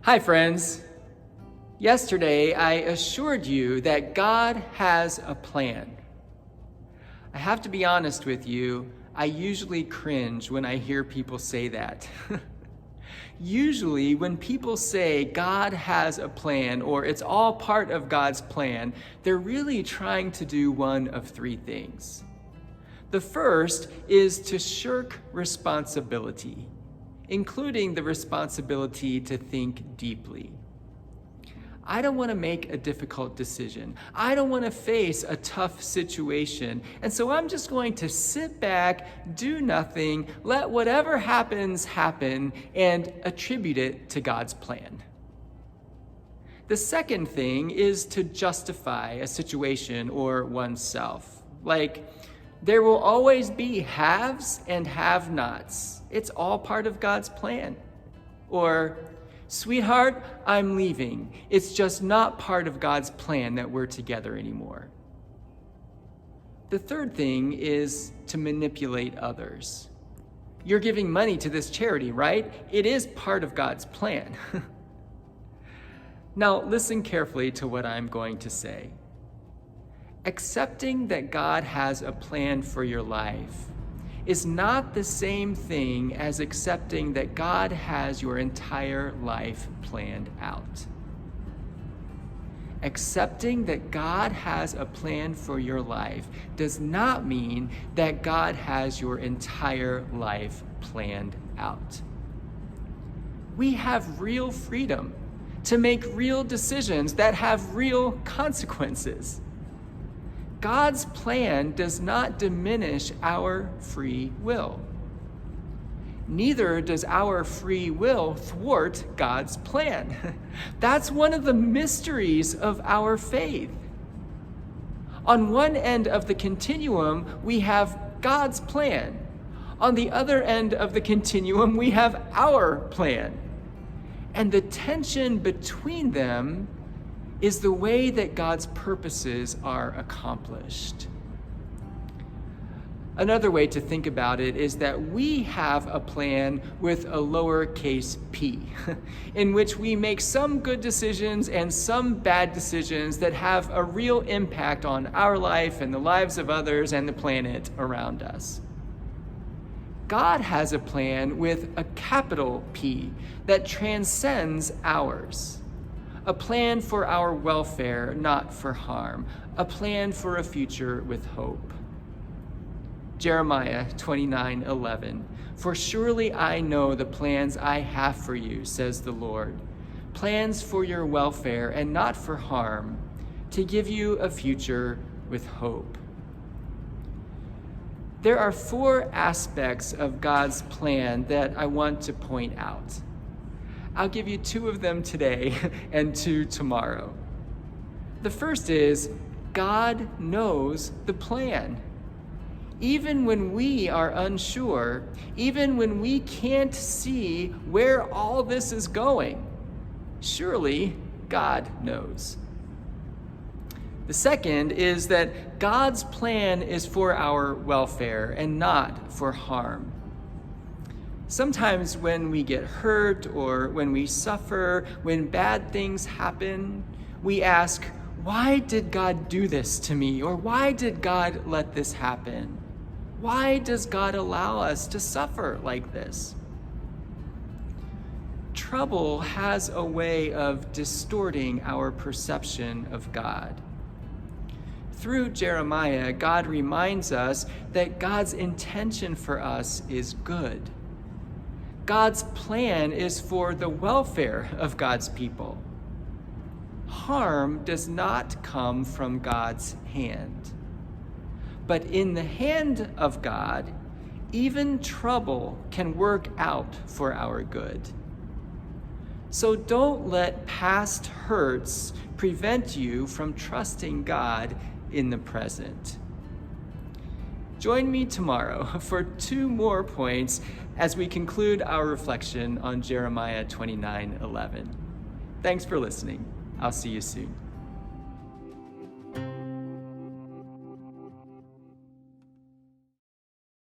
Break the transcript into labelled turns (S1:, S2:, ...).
S1: Hi, friends. Yesterday, I assured you that God has a plan. I have to be honest with you, I usually cringe when I hear people say that. Usually, when people say God has a plan or it's all part of God's plan, they're really trying to do one of three things. The first is to shirk responsibility, including the responsibility to think deeply. I don't want to make a difficult decision. I don't want to face a tough situation. And so I'm just going to sit back, do nothing, let whatever happens happen, and attribute it to God's plan. The second thing is to justify a situation or oneself. Like, there will always be haves and have-nots. It's all part of God's plan. Or, sweetheart, I'm leaving. It's just not part of God's plan that we're together anymore. The third thing is to manipulate others. You're giving money to this charity, right? It is part of God's plan. Now, listen carefully to what I'm going to say. Accepting that God has a plan for your life is not the same thing as accepting that God has your entire life planned out. Accepting that God has a plan for your life does not mean that God has your entire life planned out. We have real freedom to make real decisions that have real consequences. God's plan does not diminish our free will. Neither does our free will thwart God's plan. That's one of the mysteries of our faith. On one end of the continuum, we have God's plan. On the other end of the continuum, we have our plan. And the tension between them is the way that God's purposes are accomplished. Another way to think about it is that we have a plan with a lowercase p, in which we make some good decisions and some bad decisions that have a real impact on our life and the lives of others and the planet around us. God has a plan with a capital P that transcends ours. A plan for our welfare, not for harm. A plan for a future with hope. Jeremiah 29:11. For surely I know the plans I have for you, says the Lord. Plans for your welfare and not for harm, to give you a future with hope. There are four aspects of God's plan that I want to point out. I'll give you two of them today and two tomorrow. The first is, God knows the plan. Even when we are unsure, even when we can't see where all this is going, surely God knows. The second is that God's plan is for our welfare and not for harm. Sometimes when we get hurt or when we suffer, when bad things happen, we ask, why did God do this to me? Or why did God let this happen? Why does God allow us to suffer like this? Trouble has a way of distorting our perception of God. Through Jeremiah, God reminds us that God's intention for us is good. God's plan is for the welfare of God's people. Harm does not come from God's hand. But in the hand of God, even trouble can work out for our good. So don't let past hurts prevent you from trusting God in the present. Join me tomorrow for two more points as we conclude our reflection on Jeremiah 29:11. Thanks for listening. I'll see you soon.